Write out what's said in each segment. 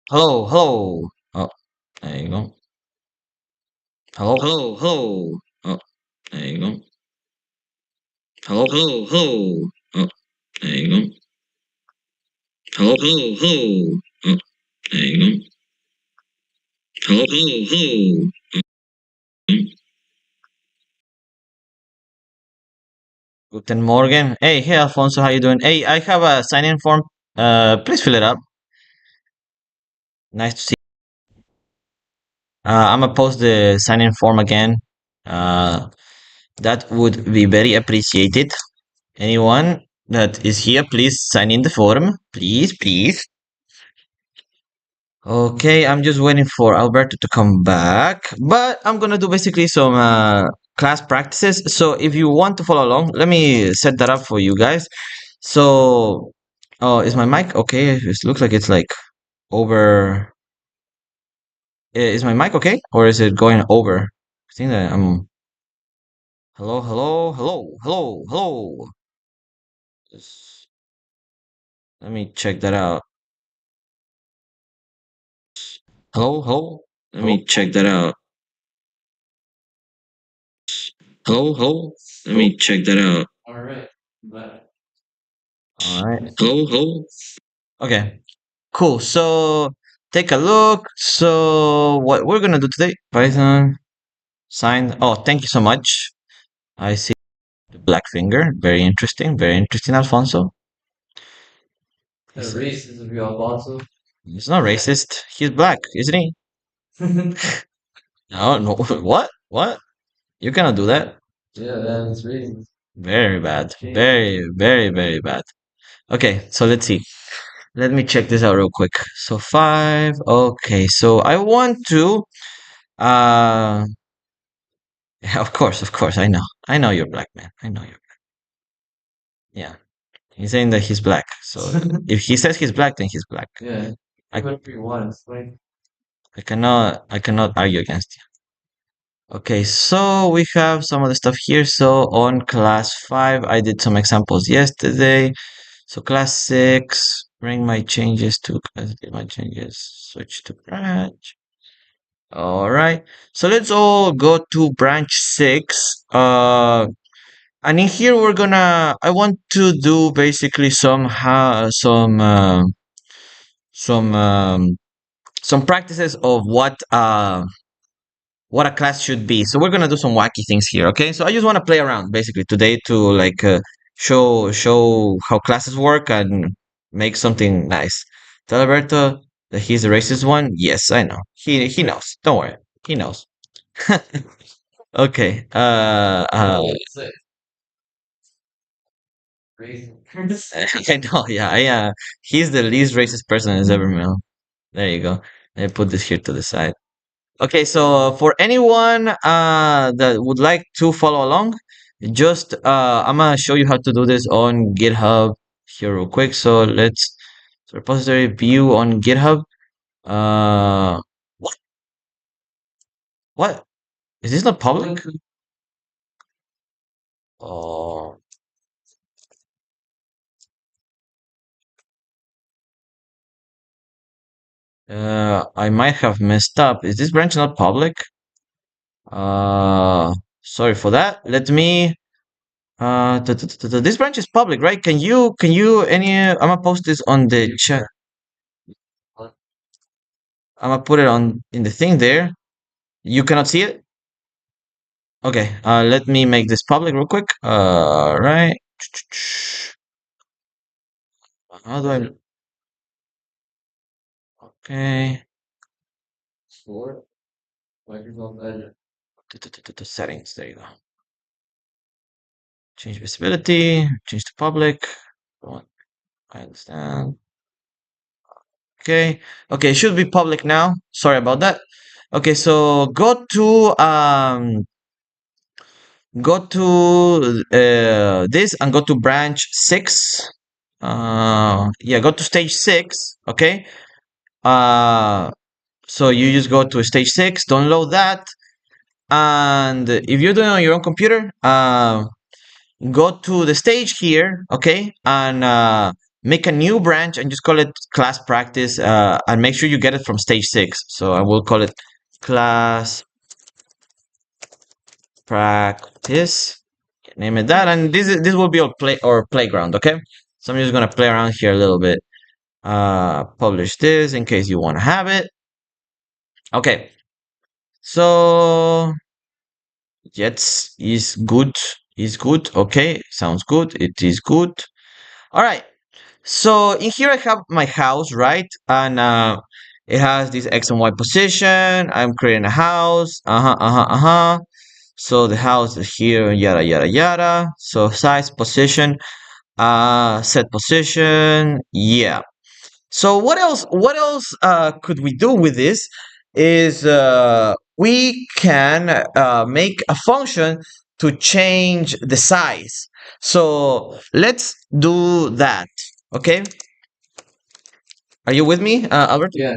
Hello, hello. Oh, there you go. Hello, hello, hello. Oh, there you go. Hello, hello, hello. Oh, there you go. Hello, hello, hello. Oh, there you go. Hello, hello, hello. Guten Morgen. Hey, Alfonso, how you doing? Hey, I have a sign-in form. Please fill it up. Nice to see. I'm gonna post the sign-in form again. Uh, that would be very appreciated. Anyone that is here, please sign in the form. Please, please. Okay, I'm just waiting for Alberto to come back, but I'm gonna do basically some class practices. So if you want to follow along, let me set that up for you guys. So, oh, is my mic okay? It looks like it's like over. Is my mic okay, or is it going over? I think that I'm. Hello, hello, hello, hello, hello. Just- Let me check that out. Hello, hello. Let me check that out. Hello, hello. Let me check that out. All right. Hello, hello. Okay, cool. So take a look. So what we're gonna do today, Python sign. Oh, thank you so much. I see the black finger. Very interesting, Alfonso. He's not racist. He's black, isn't he? No, no. What? What? You cannot do that. Very bad. Very bad. Okay, so let's see. Let me check this out real quick. So five. Okay, so I want to. Uh, yeah, of course. I know you're black, man. I know you're. Yeah, he's saying that he's black. So if he says he's black, then he's black. I, I cannot argue against you. Okay, so we have some of the stuff here. So on class five, I did some examples yesterday. So class six, bring my changes to class, did my changes, switch to branch. All right. So let's all go to branch six. And in here I want to do basically some some practices of what a class should be. So we're gonna do some wacky things here, okay? So I just want to play around basically today to like show how classes work and make something nice. Tell Alberto that he's the racist one. Yes, I know. He knows. Don't worry. He knows. Okay. I know. Yeah. He's the least racist person has ever met. There you go. Let me put this here to the side. Okay, so for anyone that would like to follow along, just I'm gonna show you how to do this on GitHub here real quick. So let's repository view on GitHub. Uh, what? What? Is this not public? Oh, I might have messed up. Is this branch not public? Uh, Sorry for that. Let me. This branch is public, right? I'm gonna post this on the chat. I'm gonna put it on in the thing there. You cannot see it? Okay, let me make this public real quick. Right. How do I? Okay. Settings. There you go. Change visibility. Change to public. I understand. Okay. Okay, it should be public now. Sorry about that. Okay, so go to this and go to branch six. Yeah, go to stage six. Okay. Uh, so you just go to stage six, download that, and if you're doing it on your own computer, go to the stage here, okay, and make a new branch and just call it class practice, and make sure you get it from stage 6. So I will call it class practice, name it that, and this will be our playground. Okay, so I'm just gonna play around here a little bit. Publish this in case you want to have it. Okay, so yes, is good. Okay, sounds good. It is good. All right. So in here I have my house, right? And it has this X and Y position. I'm creating a house. So the house is here, yada yada yada. So size, position, set position. Yeah. So what else could we do with this is we can make a function to change the size. So let's do that. Okay. Are you with me, Albert? Yeah.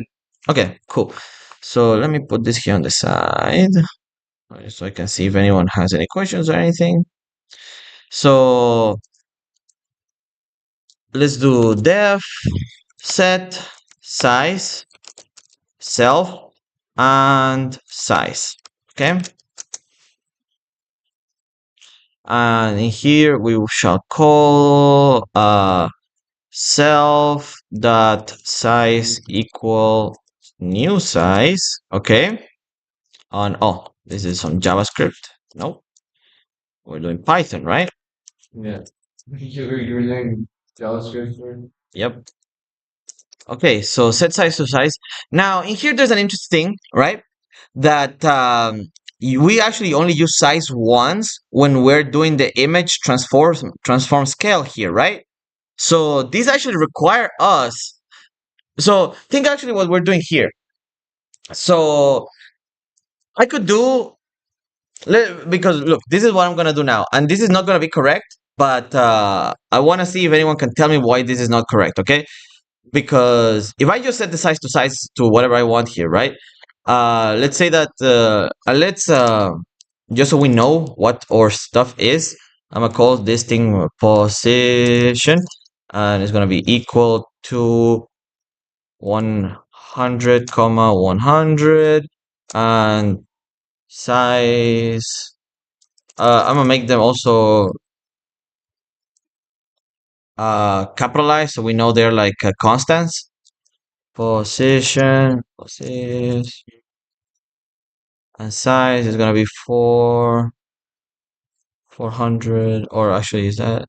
Okay, cool. So let me put this here on the side so I can see if anyone has any questions or anything. So let's do def set size self and size. Okay. And in here we shall call self dot size equal new size. Okay. On this is on JavaScript. Nope. We're doing Python, right? Yeah. You're doing JavaScript. Yep. Okay, so set size to size. Now in here there's an interesting thing, right? That we actually only use size once when we're doing the image transform scale here, right? So these actually require us. So think actually what we're doing here. So I could do because look, this is what I'm gonna do now, and this is not gonna be correct, but I want to see if anyone can tell me why this is not correct. Okay, because if I just set the size to size to whatever I want here, right? Let's say that let's just so we know what our stuff is, I'm gonna call this thing position, and it's gonna be equal to 100 comma 100 and size. I'm gonna make them also capitalized so we know they're like constants. Position, and size is gonna be 400, or actually is that?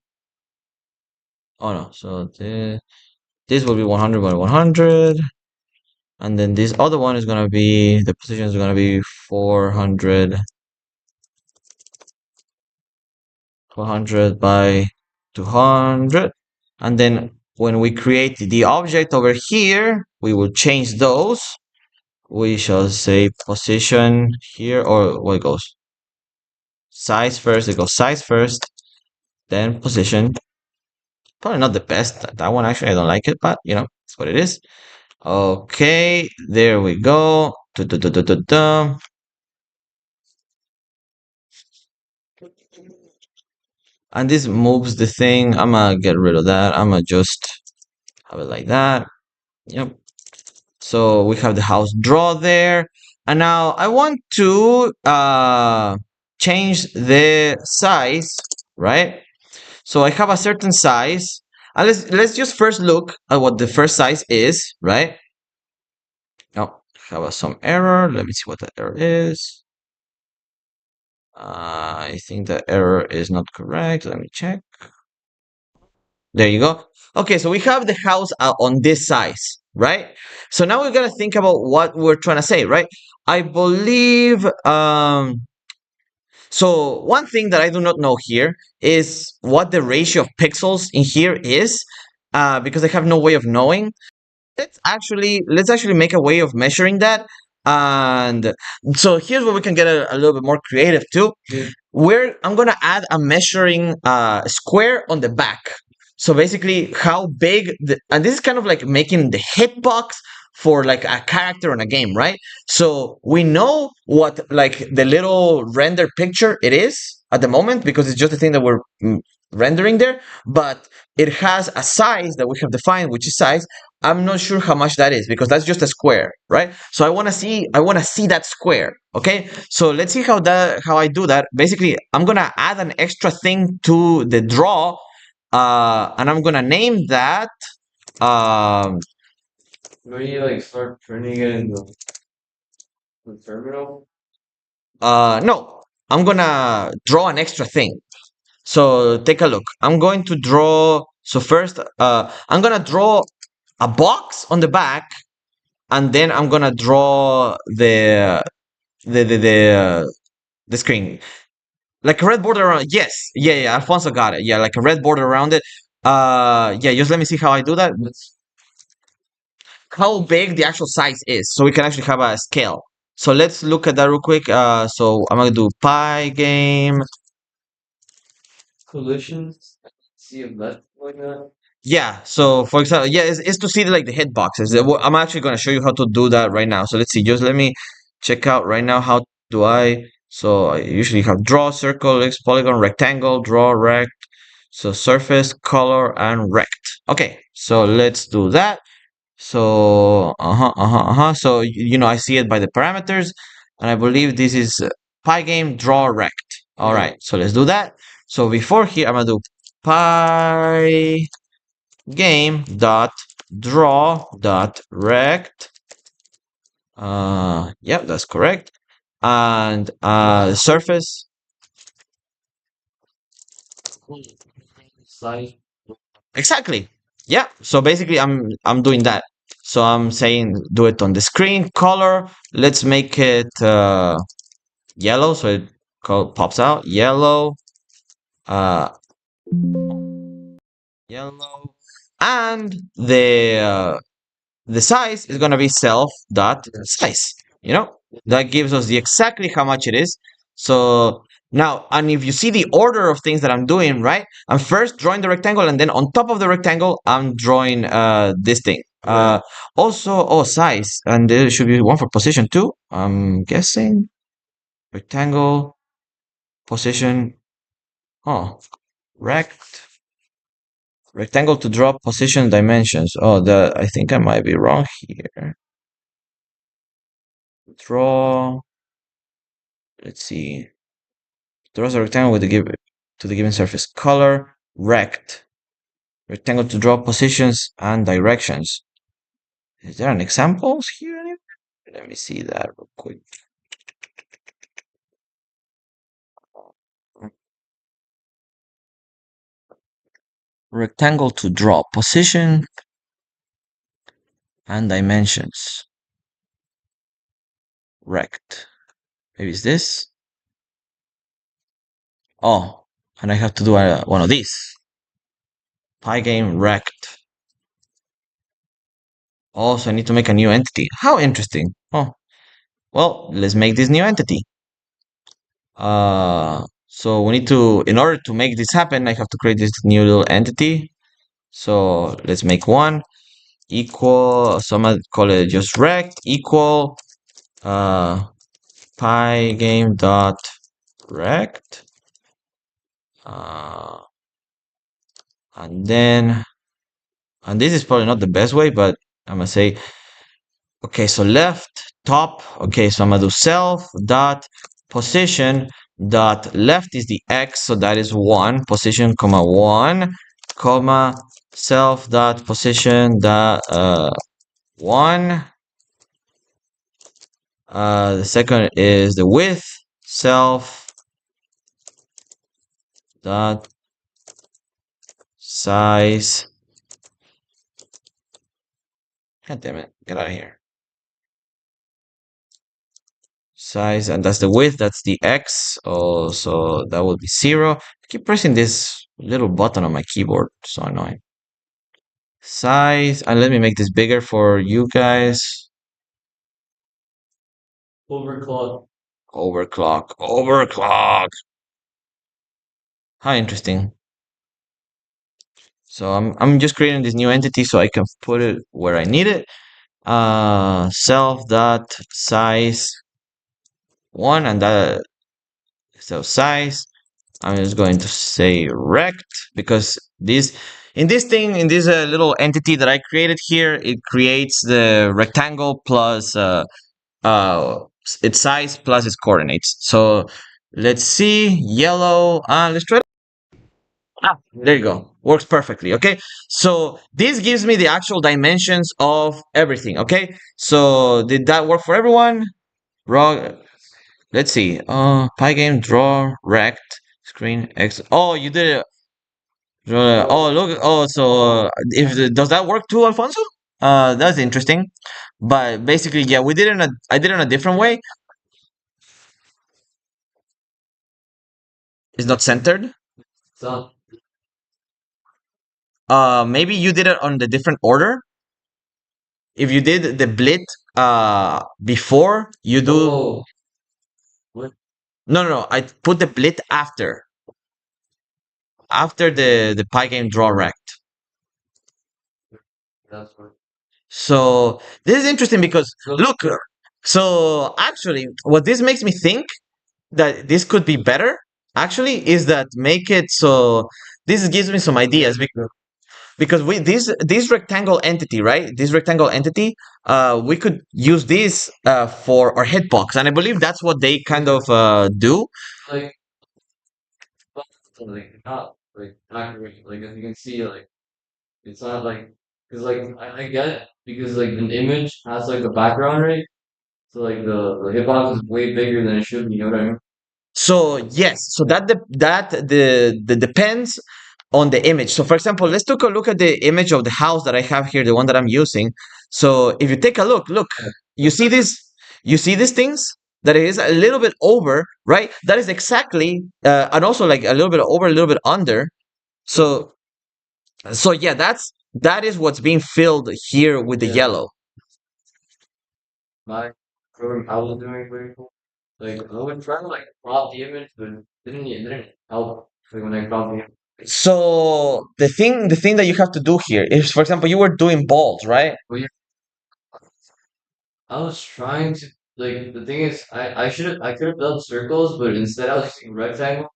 Oh no, so this will be 100 by 100, and then this other one is gonna be the position is gonna be 400 by 200, and then when we create the object over here, we will change those. We shall say position here, or what goes size first. It goes size first, then position. Probably not the best. That one actually I don't like it, but it's what it is. Okay, there we go. And this moves the thing. I'm gonna get rid of that. I'm gonna just have it like that. Yep. So we have the house draw there. And now I want to change the size, right? So I have a certain size. And let's just first look at what the first size is, right? Oh, have some error. Let me see what the error is. I think the error is not correct. Let me check. There you go. Okay, so we have the house on this size, right? So now we gotta think about what we're trying to say, right? I believe so one thing that I do not know here is what the ratio of pixels in here is, because I have no way of knowing. Let's actually make a way of measuring that. And so here's where we can get a little bit more creative too. Yeah. Where I'm gonna add a measuring square on the back. So basically how big and this is kind of like making the hitbox for like a character in a game, right? So we know what like the little render picture it is at the moment because it's just the thing that we're rendering there, but it has a size that we have defined, which is size. I'm not sure how much that is because that's just a square, right? So I want to see that square. Okay. So let's see how I do that. Basically, I'm going to add an extra thing to the draw, and I'm going to name that, um, Where you like start turning it in the terminal? no, I'm going to draw an extra thing. So take a look. I'm going to draw. So first, I'm going to draw a box on the back, and then I'm gonna draw the the the, uh, the screen, like a red border around. Yes, yeah, yeah. Alfonso got it. Yeah, like a red border around it. Yeah. Just let me see how I do that. How big the actual size is, so we can actually have a scale. So let's look at that real quick. So I'm gonna do Pygame. Collisions. See if that like that. Yeah. So for example, yeah, it's to see like the hitboxes. I'm actually gonna show you how to do that right now. So let's see. Just let me check out right now. How do I? So I usually have draw, circle, X, polygon, rectangle, draw, rect. So surface, color, and rect. Okay. So let's do that. So So I see it by the parameters, and I believe this is Pygame draw rect. All right. So let's do that. So before here, I'm gonna do Py game dot draw dot rect. Yep, that's correct. And surface. Size. Exactly. Yeah. So basically, I'm doing that. So I'm saying do it on the screen. Color. Let's make it yellow, so it pops out yellow. Uh, Yellow. And the size is going to be self dot size. That gives us the exactly how much it is. So now, and if you see the order of things that I'm doing, right? I'm first drawing the rectangle, and then on top of the rectangle, I'm drawing this thing. Also, oh, size, and there should be one for position too. I'm guessing rectangle position. Oh, rect rectangle to draw position dimensions. Oh, that I think I might be wrong here. Draw. Let's see. Draws a rectangle with the given surface. Color rect. Rectangle to draw positions and directions. Is there an examples here? Let me see that real quick. Rectangle to draw position and dimensions. Rect. Maybe it's this. Oh, and I have to do one of these. Pygame rect. Also, I need to make a new entity. How interesting. Oh, well, let's make this new entity. So we need to, in order to make this happen, I have to create this new little entity. So let's make one equal, so I'm gonna call it just rect equal, pygame dot rect. Uh, and then, and this is probably not the best way, but I'm gonna say, okay, so left, top. Okay, so I'm gonna do self dot position dot left is the x, so that is 1, position comma 1, comma self dot position dot 1. The second is the width, self dot size. God damn it, get out of here. Size, and that's the width, that's the x. Oh, so that would be 0. I keep pressing this little button on my keyboard, so annoying. Size, and let me make this bigger for you guys. Overclock. Overclock. How interesting. So I'm just creating this new entity so I can put it where I need it. Self dot size 1, and that, so size I'm just going to say rect because this in this thing in this little entity that I created here, it creates the rectangle plus its size plus its coordinates. So let's see yellow. Let's try. There you go. Works perfectly. Okay. So this gives me the actual dimensions of everything. Okay. So did that work for everyone? Raw. Let's see. Pygame draw rect screen X. Oh, you did it. Oh, look. Oh, so if does that work too, Alfonso? That's interesting. But basically, yeah, we did it in a. I did it in a different way. It's not centered. So, Maybe you did it on the different order. If you did the blit before, you do. oh, what? No, no, no. I put the blit after the Pygame draw rect. That's what. So this is interesting because So, look. So actually, what this makes me think that this could be better actually is that make it so this gives me some ideas because we this rectangle entity, right, this rectangle entity, we could use this for our hitbox, and I believe that's what they kind of do. like, but, like, not great. Like, as you can see, like, it's not like, because, like, I get it, because, like, an image has, like, a background, right? So, like, the hitbox is way bigger than it should be, you know what I mean? So yes, so the depends on the image. So for example, let's take a look at the image of the house that I have here, the one that I'm using. So if you take a look, Yeah. you see this, you see these things that it is a little bit over, right? That is exactly, and also like a little bit over, a little bit under. So yeah, that is what's being filled here with the Yeah. yellow. My program I was doing very cool. Like, I was trying to, like, crop the image, but it didn't help, like, when I cropped the image. So the thing that you have to do here is, for example, you were doing balls, right? But yeah, I was trying to, like, the thing is, I could have done circles, but instead I was using rectangle,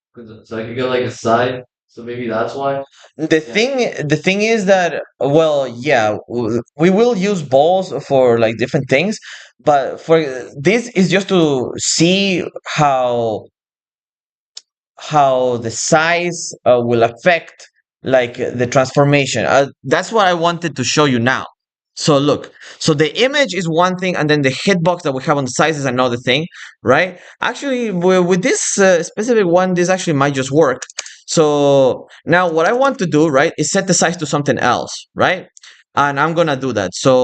so I could get, like, a side, so maybe that's why. The Yeah. thing is that, well, yeah, we will use balls for like different things, but for this is just to see how the size will affect like the transformation. That's what I wanted to show you now. So look, so the image is one thing, and then the hitbox that we have on the size is another thing, right? Actually, with this specific one, this actually might just work. So now what I want to do, right, is set the size to something else, right? And I'm gonna do that. So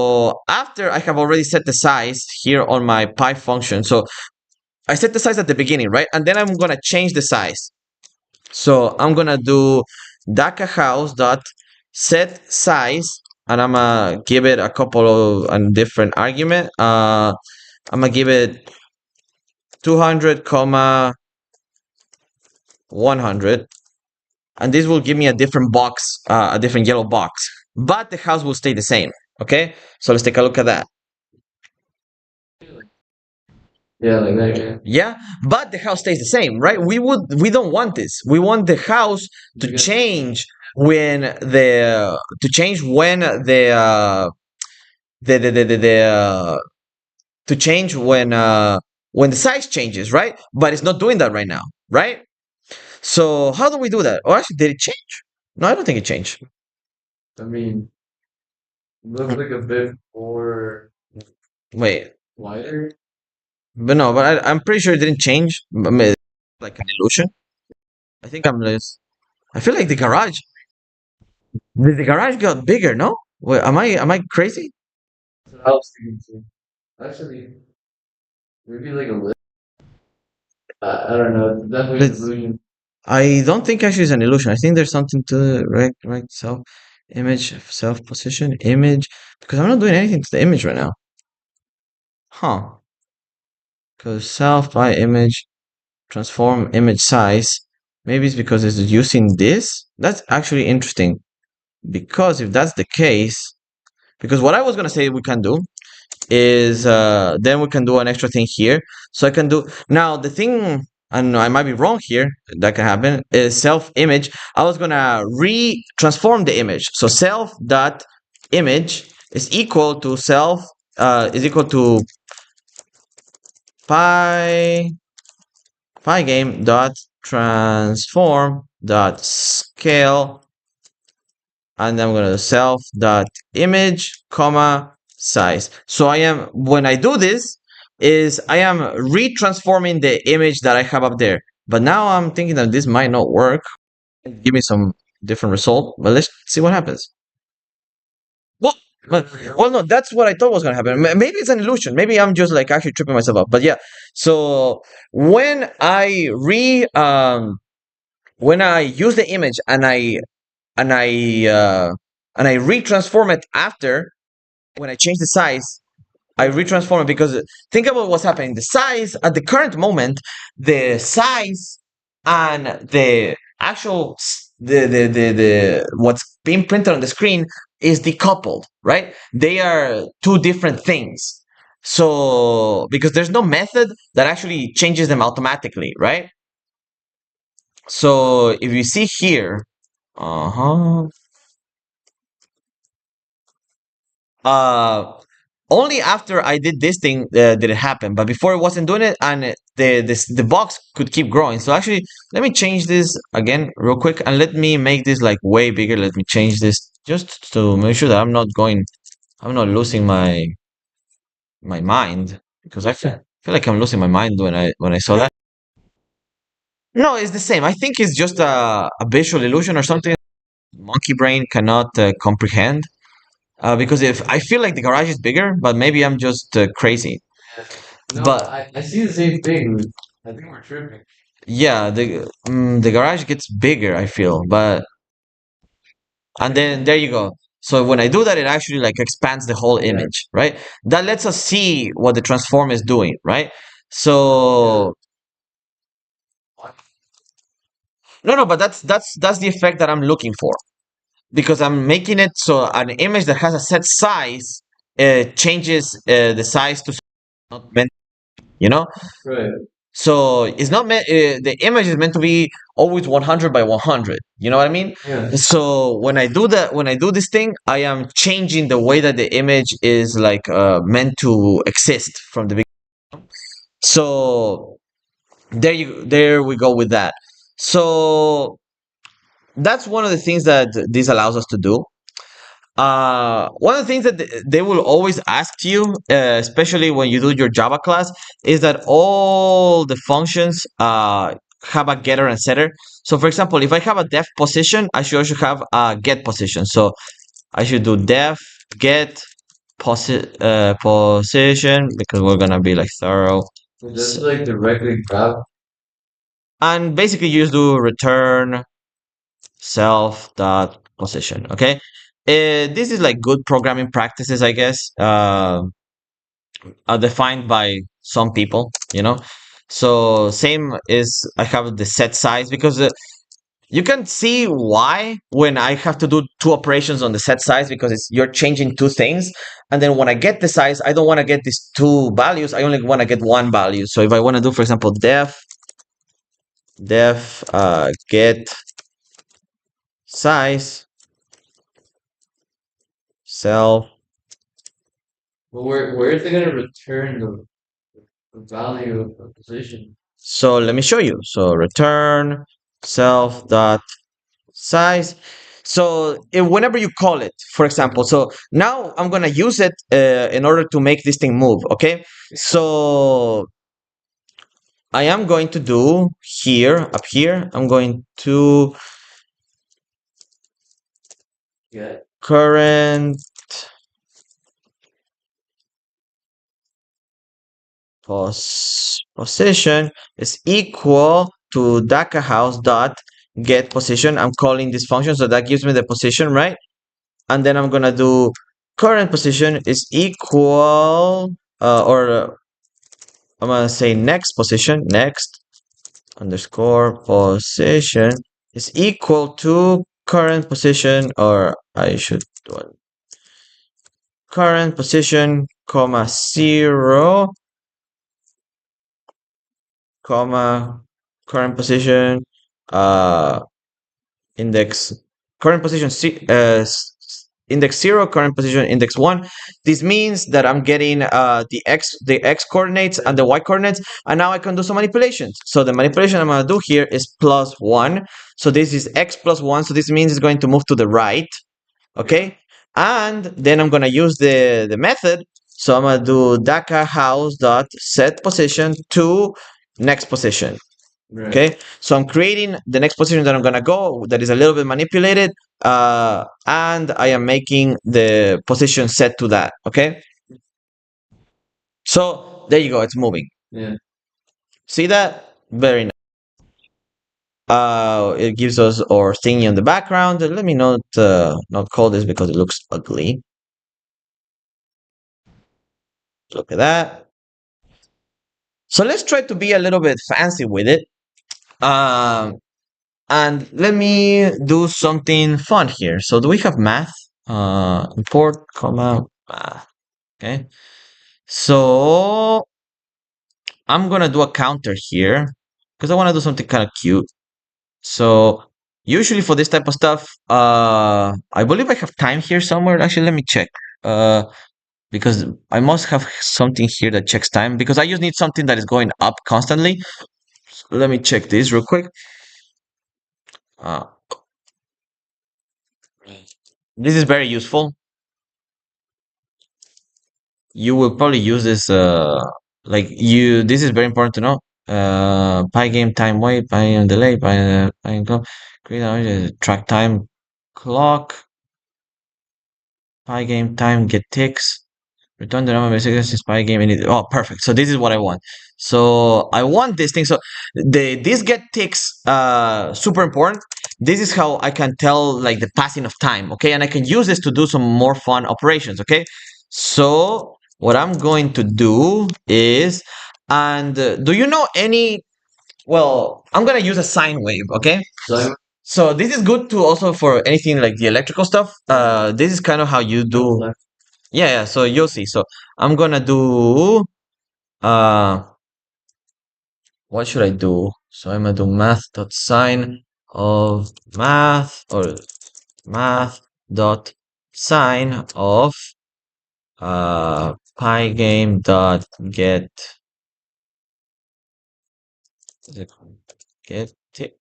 after I have already set the size here on my py function, so I set the size at the beginning, right? And then I'm gonna change the size. So I'm gonna do Daka house dot set size, and I'm gonna give it a couple of a different argument. I'm gonna give it 200 comma 100, and this will give me a different box, a different yellow box, but the house will stay the same. Okay, so let's take a look at that. Yeah, like that, yeah. Yeah, but the house stays the same, right? We don't want this. We want the house to Because, change when the to change when the size changes, right? But it's not doing that right now, right? So how do we do that? Or actually, did it change? No, I don't think it changed. I mean, looks like a bit more Wait, wider. but no, but I'm pretty sure it didn't change. I mean, like an illusion. I think I'm less. I feel like the garage got bigger. No, wait, am I crazy? That's what I was thinking too. Actually, maybe like a little. I don't know. It's definitely an Let's illusion. I don't think actually it's an illusion. I think there's something to the right self image, self position, image, because I'm not doing anything to the image right now. Huh. Because self by image, transform image size. Maybe it's because it's using this. That's actually interesting. Because if that's the case, because what I was gonna say we can do is then we can do an extra thing here. So I can do now the thing. and I might be wrong here, that can happen, is self image. I was gonna re-transform the image. So self dot image is equal to self is equal to py pygame dot transform dot scale, and then I'm gonna do self dot image comma size. So I am, when I do this, is I am retransforming the image that I have up there. But now I'm thinking that this might not work. Give me some different result, but let's see what happens. Well, no, that's what I thought was gonna happen. Maybe it's an illusion. Maybe I'm just like actually tripping myself up. But yeah, so when I when I use the image and and I uh, I retransform it after, when I change the size, I retransform it because think about what's happening. The size at the current moment, the size and the actual the what's being printed on the screen is decoupled, right? They are two different things. So because there's no method that actually changes them automatically, right? So if you see here, uh-huh. Uh only after I did this thing did it happen, but before it wasn't doing it, and the box could keep growing. So actually, let me change this again real quick, and let me make this like way bigger. Let me change this just to make sure that I'm not losing my mind, because feel like I'm losing my mind when I saw that. No, it's the same. I think it's just a visual illusion or something monkey brain cannot comprehend. Because if I feel like the garage is bigger, but maybe I'm just crazy. No, But I see the same thing. I think we're tripping. yeah, the garage gets bigger, I feel. But and then there you go. So when I do that, it actually like expands the whole Yeah. image, right? That lets us see what the transform is doing, right? So no, but that's the effect that I'm looking for, because I'm making it so an image that has a set size changes the size to not meant, you know. Right. So it's not meant. The image is meant to be always 100 by 100. You know what I mean? Yeah. So when I do that, when I do this thing, I am changing the way that the image is like meant to exist from the beginning. So there we go with that. So that's one of the things that this allows us to do. One of the things that they will always ask you, especially when you do your Java class, is that all the functions have a getter and setter. So, for example, if I have a def position, I should also have a get position. So I should do def get position, because we're gonna be like thorough. Just like directly grab. And basically, you just do return self dot position. Okay, this is like good programming practices, I guess. Are defined by some people, you know. So same is, I have the set size, because you can see why when I have to do two operations on the set size, because you're changing two things, and then when I get the size, I don't want to get these two values. I only want to get one value. So if I want to do, for example, def get size self. But where is it gonna return the value of the position? So let me show you. So return self dot size. So whenever you call it, for example, so now I'm gonna use it in order to make this thing move. Okay, so I am going to do here, up here, I'm going to Yeah. current position is equal to DACA house dot get position. I'm calling this function, so that gives me the position, right? And then I'm gonna do current position is equal I'm gonna say next position, next underscore position is equal to current position, or I should do it. Current position, comma 0, comma current position, uh, index, current position, index 0, current position, index 1. This means that I'm getting the x coordinates and the y coordinates, and now I can do some manipulations. So the manipulation I'm going to do here is plus 1. So this is x plus 1, so this means it's going to move to the right, okay? And then I'm going to use the method. So I'm going to do DACA house dot set position to next position. Right. Okay, so I'm creating the next position that I'm gonna go that is a little bit manipulated, and I am making the position set to that. Okay, so there you go, it's moving. Yeah. See that? Very nice. It gives us our thingy on the background. Let me not call this because it looks ugly. Look at that. So let's try to be a little bit fancy with it. And let me do something fun here. So do we have math? Import, comma, math. Okay. So I'm gonna do a counter here because I want to do something kind of cute. So usually for this type of stuff, I believe I have time here somewhere. Actually, let me check. Uh, because I must have something here that checks time because I just need something that is going up constantly. Let me check this real quick. Uh, this is very useful. You will probably use this like you this is very important to know. Pygame time wait, Pygame delay, Pygame go, create track time clock, Pygame time get ticks, return the number of messages since Pygame and oh perfect. So this is what I want. So I want this thing. So this get ticks super important. This is how I can tell like the passing of time, okay? And I can use this to do some more fun operations, okay? So what I'm going to do is, and do you know any? Well, I'm gonna use a sine wave, okay? So So this is good to also for anything like the electrical stuff. This is kind of how you do. Yeah, yeah. So you'll see. So I'm gonna do. Uh, what should I do? So I'm gonna do math dot sine of math or math dot sine of pygame dot get what's it called? Get tick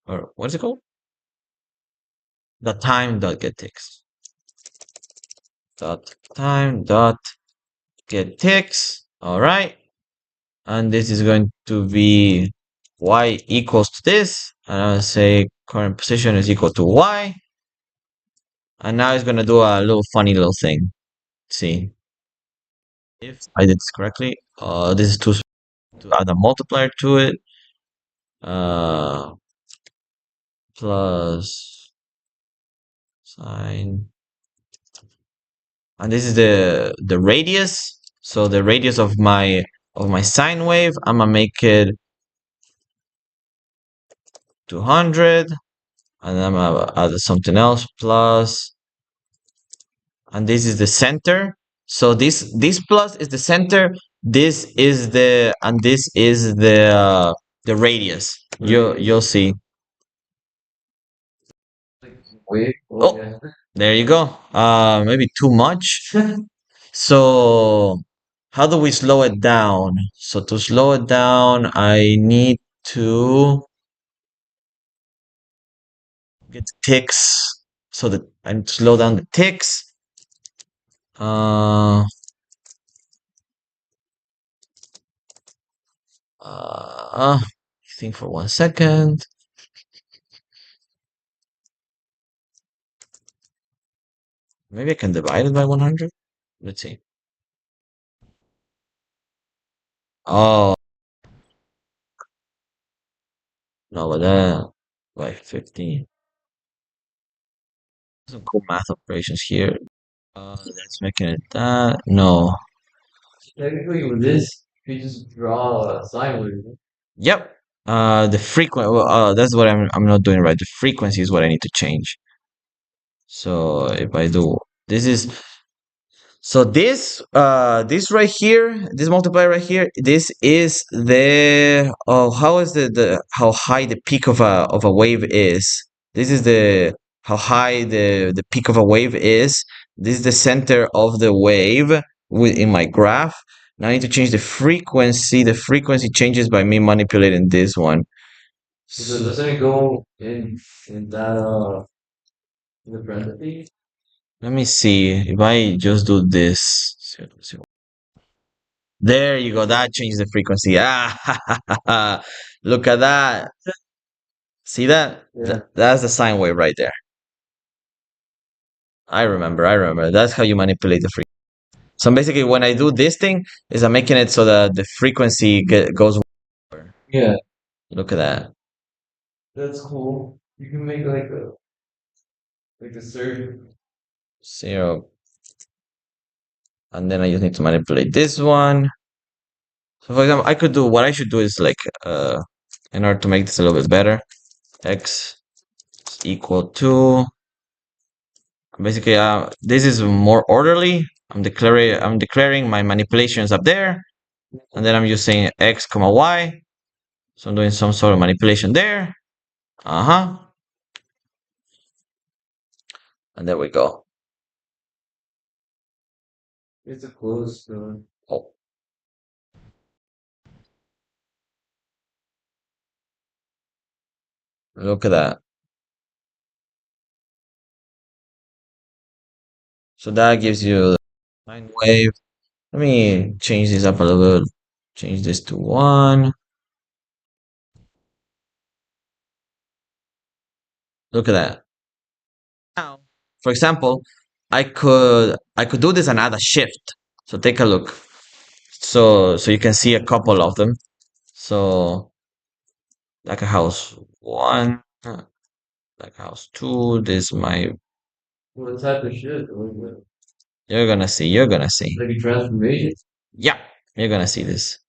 or what is it called? The time dot get ticks dot time dot get ticks. All right, and this is going to be y equals to this, and I'm gonna say current position is equal to y, and now it's gonna do a little funny little thing. Let's see if I did this correctly. This is too small to add a multiplier to it. Plus sine, and this is the radius. So the radius of my sine wave, I'm gonna make it 200, and I'm gonna add something else plus, and this is the center. So this plus is the center. This is this is the radius. You'll see. wait. Oh, Yeah. there you go. Maybe too much. So how do we slow it down? So to slow it down, I need to get ticks so that I slow down the ticks. Uh, think for 1 second. Maybe I can divide it by 100. Let's see. Oh, no, but by 15. Some cool math operations here. Let's make it that. No. Technically, with this, you just draw a sine wave. Yep. The frequency. Well, that's what I'm not doing right. The frequency is what I need to change. So if I do this is So this right here, this multiplier right here, this is the how is the how high the peak of a wave is. This is the how high the peak of a wave is. This is the center of the wave in my graph. Now I need to change the frequency. The frequency changes by me manipulating this one. Doesn't it go in that in the parentheses? Let me see if I just do this. There you go. That changes the frequency. Ah, look at that. See that? Yeah. That's the sine wave right there. I remember. I remember. That's how you manipulate the frequency. So basically, when I do this thing, is I'm making it so that the frequency goes lower. Yeah, Look at that. that's cool. You can make like a certain. 0. And then I just need to manipulate this one. So for example, I could do what I should do is like in order to make this a little bit better, x is equal to basically this is more orderly. I'm declaring my manipulations up there, and then I'm just saying x comma y. So I'm doing some sort of manipulation there. Uh-huh. And there we go. It's a close. Oh, look at that. So that gives you the sine wave. Let me change this up a little bit. Change this to 1. Look at that. Now, for example, I could do this and add a shift. So take a look. So you can see a couple of them. So like a house 1, like a house 2. This my What type of shit? you're gonna see. You're gonna see. Like a transformation? Yeah, you're gonna see this.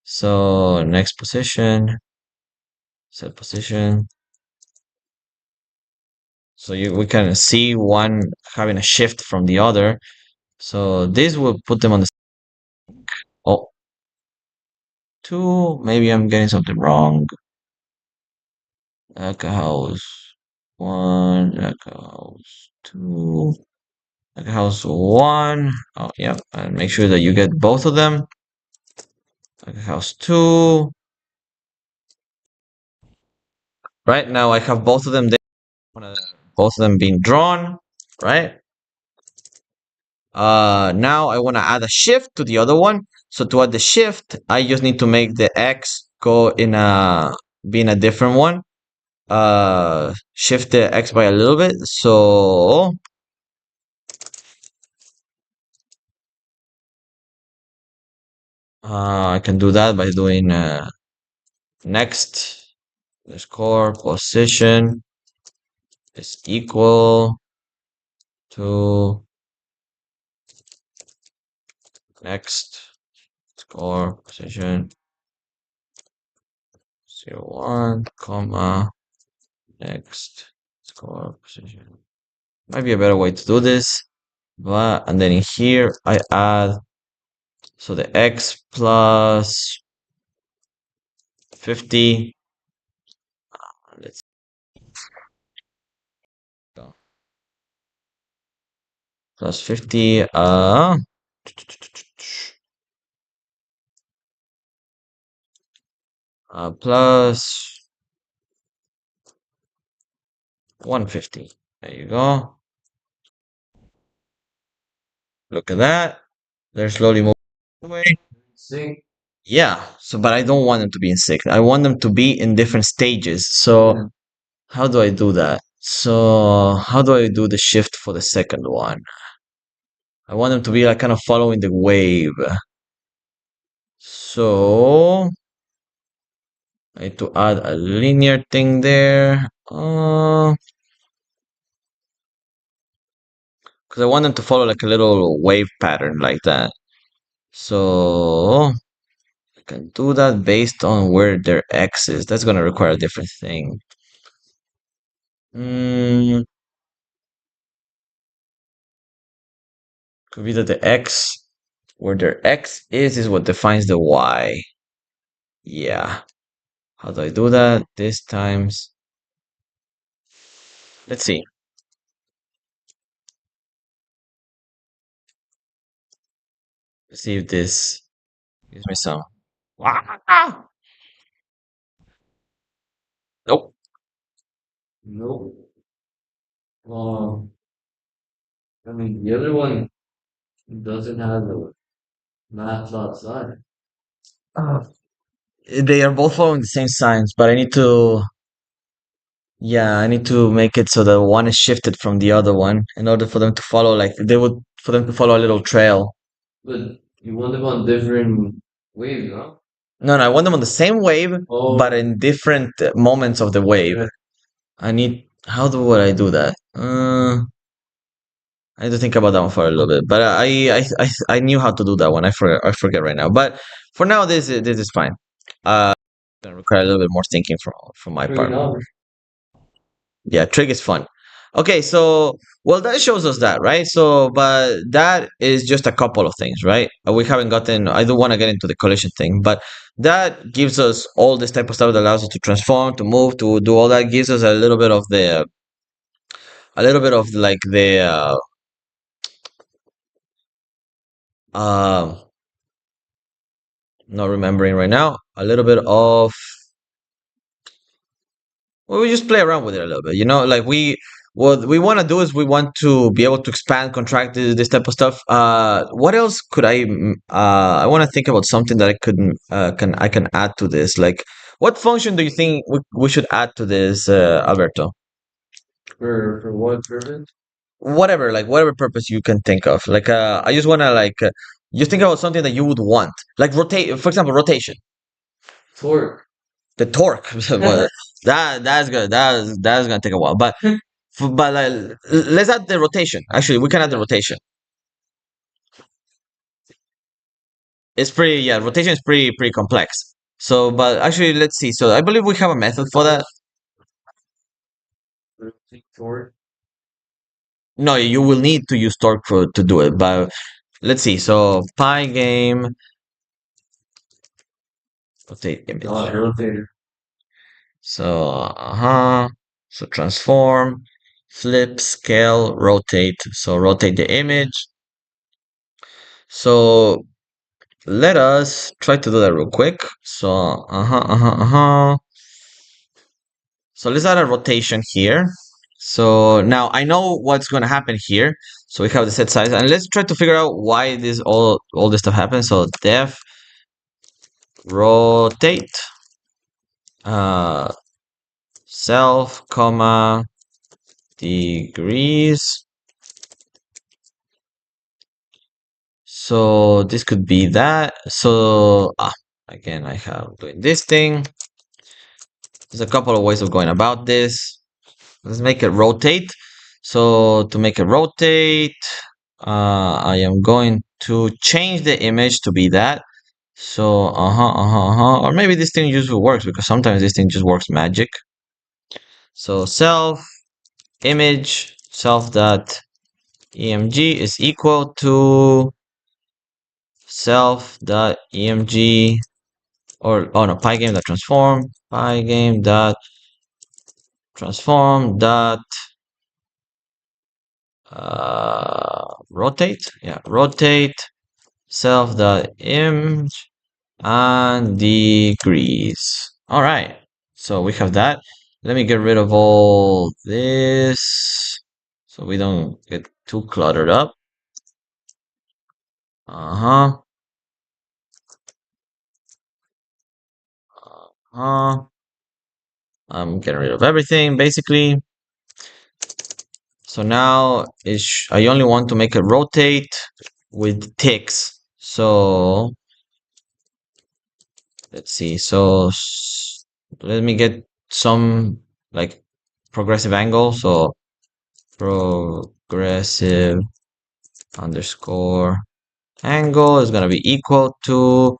So next position, set position. So we can see one having a shift from the other. So this will put them on the oh 2. Maybe I'm getting something wrong. Like a house 1, like a house 2, like a house 1. Oh, yeah, and make sure that you get both of them. Like a house 2. Right now, I have both of them there. Both of them being drawn, right? Now I want to add a shift to the other one. So to add the shift, I just need to make the x go in a be in a different one. Shift the x by a little bit. So I can do that by doing next. The score position is equal to next score position 0, 1, comma next score position. Might be a better way to do this, but and then in here I add so the x plus 50. Let's go plus 50. Plus 150. There you go. Look at that. They're slowly moving away. Sync. Yeah. So, but I don't want them to be in sync. I want them to be in different stages. So, how do I do that? So, how do I do the shift for the second one? I want them to be like kind of following the wave. So, I need to add a linear thing there. Because I want them to follow like a little wave pattern like that. So, I can do that based on where their x is. That's going to require a different thing. Mm, Could be that the x, where their x is what defines the y. Yeah. How do I do that? This times. Let's see. Let's see if this gives me some. Ah! Nope. Nope. Um, I mean, the other one doesn't have the math outside. Uh, they are both following the same signs, but I need to. Yeah, I need to make it so that one is shifted from the other one in order for them to follow. Like they would, for them to follow a little trail. But you want them on different waves, huh? No, no, I want them on the same wave, but Oh, in different moments of the wave. okay. I need. How do would I do that? I need to think about that one for a little bit. But I knew how to do that one. I forget right now. But for now, this is fine. Gonna require a little bit more thinking from my Three part. dollars. Yeah, trig is fun. Okay, so well that shows us that, right? So but that is just a couple of things, right? We haven't gotten I do want to get into the collision thing, but that gives us all this type of stuff that allows us to transform, to move, to do all that, gives us a little bit of like the uh not remembering right now, a little bit of well, we just play around with it a little bit, like what we want to do is we want to be able to expand, contract this type of stuff. What else could I want to think about something that I can add to this. Like, what function do you think we should add to this, Alberto? For what purpose? Whatever, like whatever purpose you can think of. Like, I just want to you think about something that you would want, like rotate, for example, rotation, Torque. the torque. Well, that's good. That's gonna take a while, but let's add the rotation. Actually, we can add the rotation. It's pretty, yeah, rotation is pretty complex. So, but actually, let's see. So, I believe we have a method for that. Torque. No, you will need to use torque to do it. But let's see. So, Pygame rotate image. Rotator. So, So transform, flip, scale, rotate. So rotate the image. So let us try to do that real quick. So, So let's add a rotation here. So now I know what's going to happen here. So we have the set size, and let's try to figure out why this all this stuff happens. So def rotate uh self comma degrees. So this could be that. So again, I have doing this thing. There's a couple of ways of going about this. Let's make it rotate. So to make it rotate, I am going to change the image to be that. So, or maybe this thing usually works because sometimes this thing just works magic. So self image self dot emg is equal to self dot emg, or oh no, pygame dot transform, pygame dot transform dot rotate, yeah, rotate self dot image and degrees. All right, so we have that. Let me get rid of all this so we don't get too cluttered up. Uh-huh. Uh-huh. I'm getting rid of everything basically. So now I only want to make it rotate with ticks. So let's see. So let me get some like progressive angle. So progressive underscore angle is gonna be equal to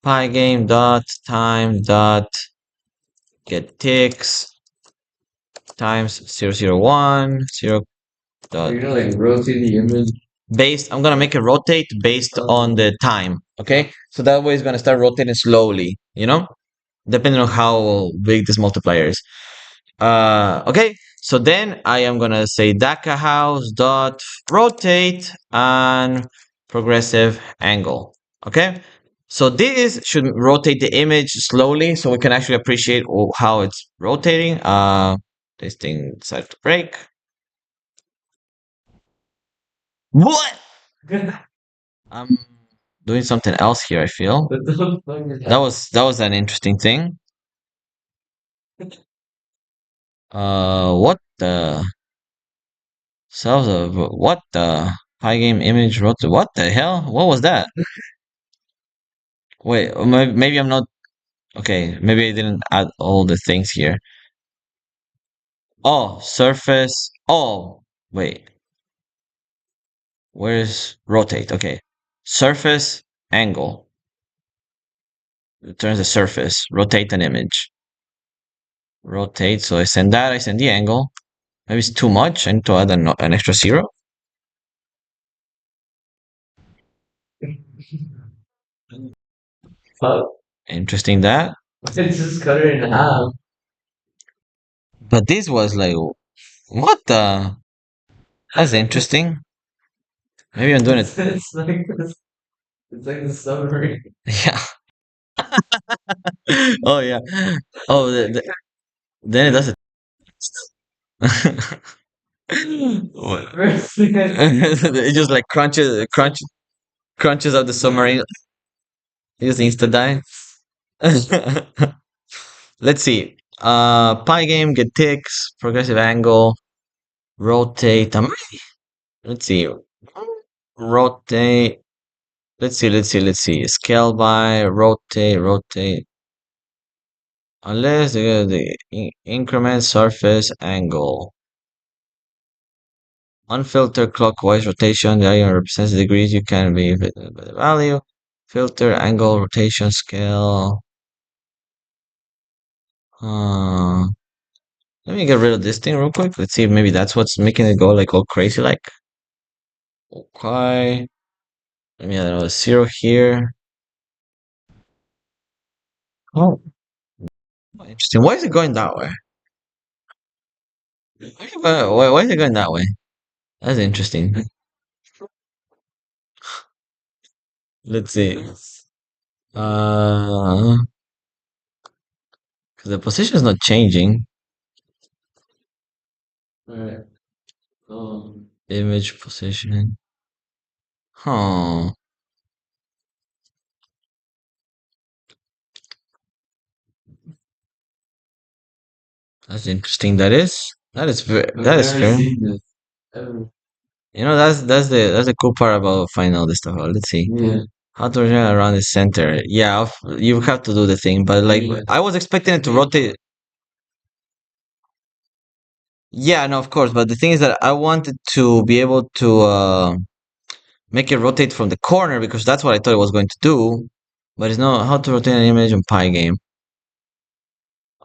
pygame dot time dot get ticks times 001 0 So dot you're gonna like rotate the image I'm gonna make it rotate based on the time. Okay, so that way it's gonna start rotating slowly. Depending on how big this multiplier is. Okay, so then I am gonna say DACA house dot rotate and progressive angle. Okay, so this should rotate the image slowly so we can actually appreciate how it's rotating. This thing decided to break. What? I'm doing something else here, I feel. What the fuck is That was an interesting thing. What the cells of what the high game image wrote what the hell? What was that? Wait, maybe I'm not okay. Maybe I didn't add all the things here. Oh, surface. Oh, wait. Where's rotate? Okay, surface angle. It turns the surface. Rotate an image. Rotate. So I send that. I send the angle. Maybe it's too much. I need to add an extra zero. fuck? Interesting that. It's just cut it in half. But this was like, what the? That's interesting. Maybe I'm doing it. It's like this. It's like the submarine. Yeah. Oh yeah. Oh, then it does it. What? First thing It just like crunches out the submarine using insta die. Let's see. Pi game, get ticks, progressive angle, rotate. Let's see. Rotate. Let's see. Scale by, rotate. Unless the increment surface angle. Unfiltered clockwise rotation, the area represents the degrees you can be by the value. Filter, angle, rotation, scale. Uh, Let me get rid of this thing real quick. Let's see if maybe that's what's making it go like all crazy like. Okay. Let me add another zero here. Oh, interesting. Why is it going that way? Why is it going that way? That's interesting. Let's see. Uh, because the position is not changing. Alright. Image position. Huh. That's interesting. I've that is never fair. seen this ever. That's the cool part about finding all this stuff out. Let's see. Yeah. How to rotate around the center. Yeah, you have to do the thing, but like Yeah. I was expecting it to rotate. Yeah, no, of course. But the thing is that I wanted to be able to make it rotate from the corner because that's what I thought it was going to do. But it's not how to rotate an image in Pygame.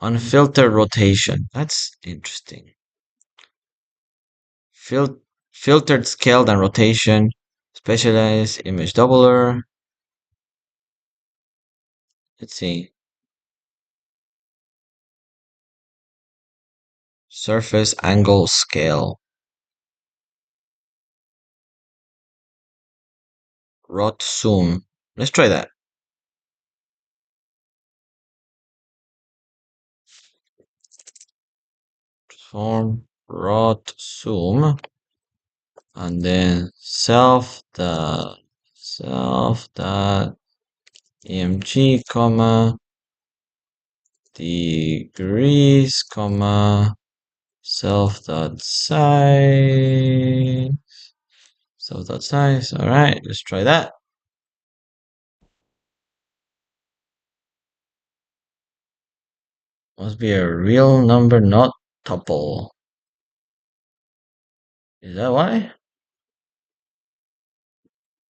Unfiltered rotation. That's interesting. Fil- Filtered scaled and rotation. Specialized image doubler. Let's see. Surface angle scale. Rot zoom. Let's try that. Form rot zoom. And then self dot emg comma degrees comma self dot size All right, let's try that. Must be a real number, not tuple. Is that why?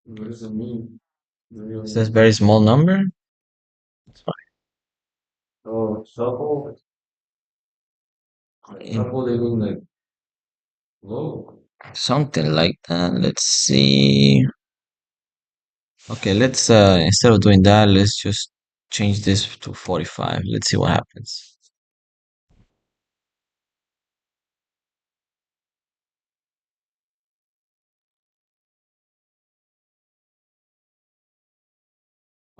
What does it mean? It says very small number. It's Oh, shuffle? fine. Shuffle, they mean like low. Something like that. Let's see. Okay, let's instead of doing that, let's just change this to 45. Let's see what happens.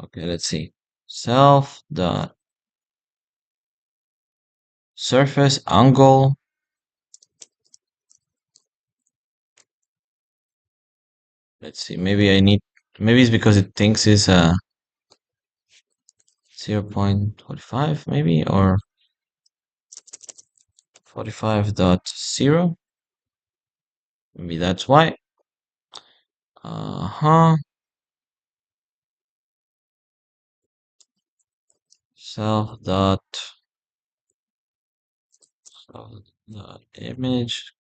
Okay, let's see. Self dot surface angle. Let's see. Maybe it's because it thinks it's 0.45 maybe, or 45.0. Maybe that's why. Uh-huh. Self dot image,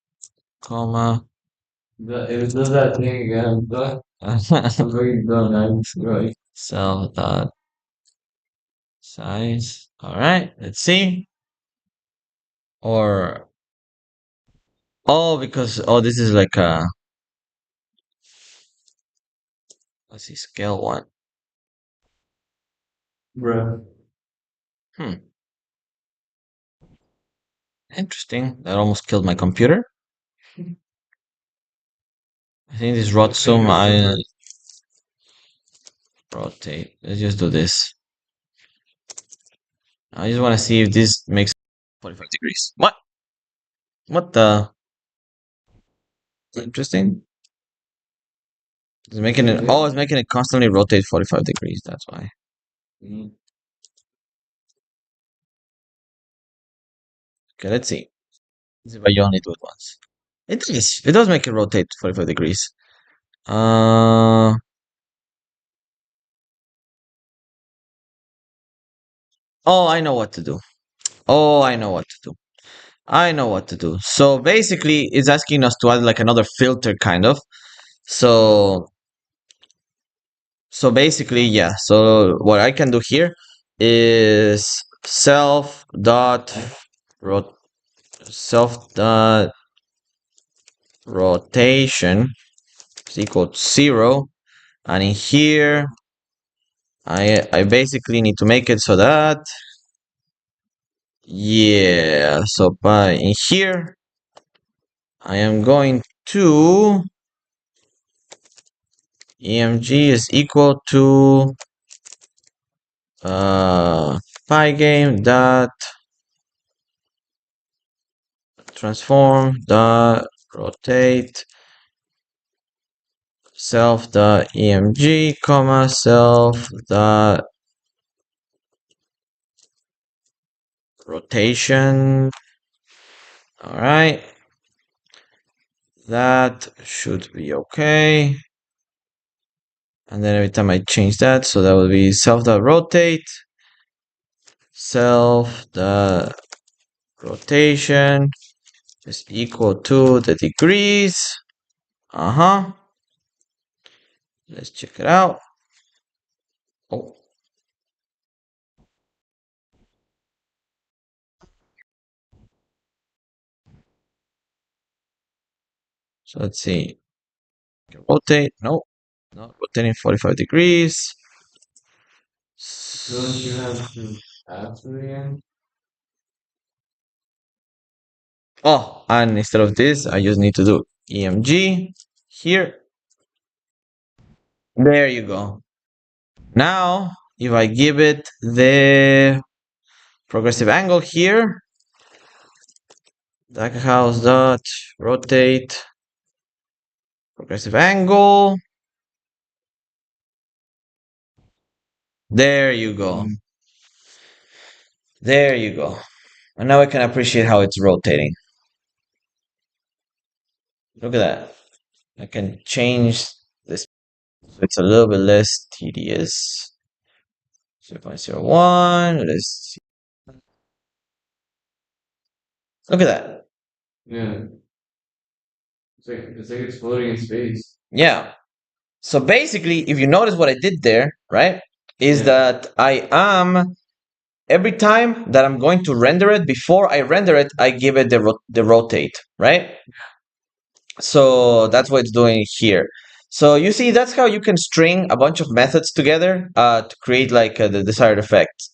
comma. If it does that thing again, I'm very done. I'm right. Self dot size. All right, let's see. Or because this is like a, let's see, scale one. Bruh. Hmm, interesting. That almost killed my computer. I think this rot Just make zoom. a I separate. rotate. Let's just do this. I just want to see if this makes 45 degrees. What? What the? Interesting. It's making it. Oh, it's making it constantly rotate 45 degrees. That's why. Mhm. Okay, let's see. Let's see if I only do it once. It is. It does make it rotate 45 degrees. Uh. Oh, I know what to do. Oh, I know what to do. I know what to do. So basically, it's asking us to add like another filter, kind of. So basically, yeah. So what I can do here is rot self dot rotation is equal to 0, and in here I basically need to make it so that, yeah. So by in here I am going to emg is equal to pygame dot transform dot rotate self dot emg comma self dot rotation. All right, that should be okay. And then every time I change that, so that will be self dot rotate, self dot rotation is equal to the degrees. Uh-huh. Let's check it out. Oh, so let's see. Rotate. No, not rotating 45 degrees. Don't you have to ask it again? Oh, and instead of this, I just need to do EMG here. There you go. Now, if I give it the progressive angle here, house dot rotate progressive angle. There you go. There you go. And now I can appreciate how it's rotating. Look at that. I can change this so it's a little bit less tedious. 0.01. Let's see. Look at that. Yeah. It's like it's floating in space. Yeah. So basically, if you notice what I did there, right, is Yeah. that I am, every time that I'm going to render it, before I render it, I give it the rotate, right? So that's what it's doing here. So you see, that's how you can string a bunch of methods together to create like the desired effect.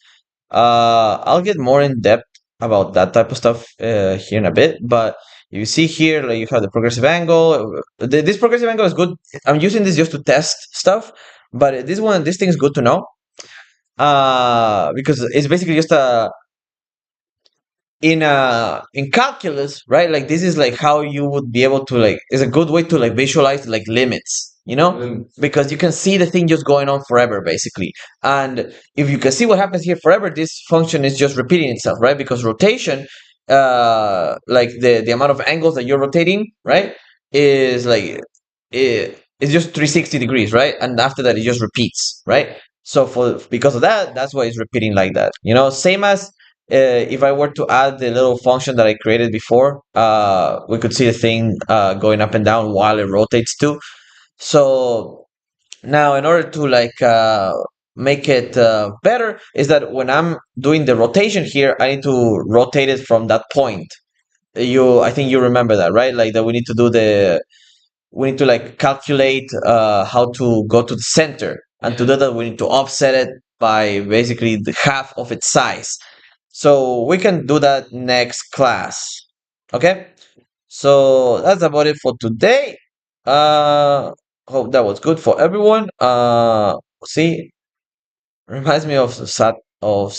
I'll get more in depth about that type of stuff here in a bit, but you see here, like you have the progressive angle. This progressive angle is good. I'm using this just to test stuff, but this thing is good to know because it's basically just a in calculus, right? Like this is like how you would be able to like is a good way to like visualize like limits, you know, because you can see the thing just going on forever basically. And if you can see what happens here forever, this function is just repeating itself, right? Because rotation, like the amount of angles that you're rotating, right, is like it's just 360 degrees, right? And after that it just repeats, right? So for because of that, that's why it's repeating like that, you know, same as if I were to add the little function that I created before, we could see the thing going up and down while it rotates too. So now, in order to like make it better, is that when I'm doing the rotation here, I need to rotate it from that point. I think you remember that, right? Like that we need to like calculate how to go to the center, and to do that, we need to offset it by basically the half of its size. So we can do that next class. Okay? So that's about it for today. Uh Hope that was good for everyone. See, reminds me of Satura. What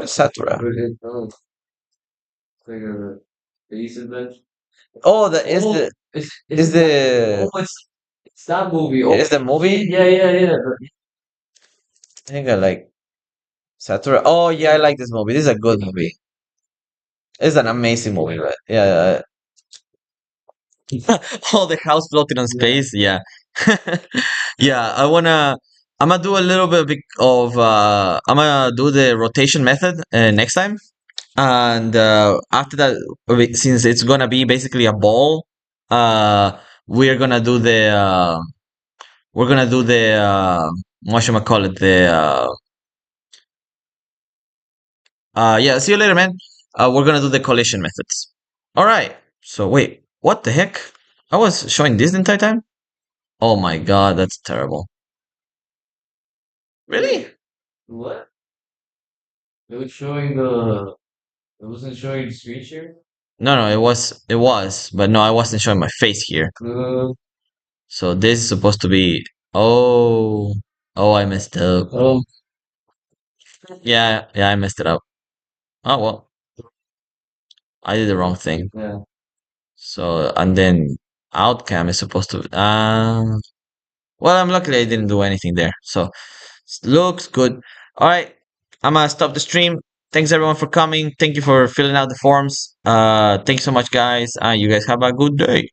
is Satura? Oh, like a base event. Oh, the is Oh, the is is it that? the Oh, it's that movie. Oh, is the movie? yeah, yeah, yeah. I think I like Satura. Oh yeah, I like this movie. This is a good movie. It's an amazing movie, right? Yeah, all the house floating on Yeah. space. Yeah. Yeah, I'm gonna do a little bit of I'm gonna do the rotation method next time. And after that, since it's gonna be basically a ball, uh we're gonna do the we're gonna do the what should I call it? The yeah, see you later, man. We're gonna do the collision methods. All right. So wait, what the heck? I was showing this the entire time? Oh my god, that's terrible. Really? What? It was showing the. It wasn't showing the screen share. No, no, it was, but no, I wasn't showing my face here. Uh, So this is supposed to be. Oh, oh, I messed up. um, Yeah, yeah, I messed it up. Oh well, I did the wrong thing. yeah. So and then outcam is supposed to. Well, I'm luckily I didn't do anything there. So looks good. All right, I'm gonna stop the stream. Thanks everyone for coming. Thank you for filling out the forms. Thanks so much, guys. You guys have a good day.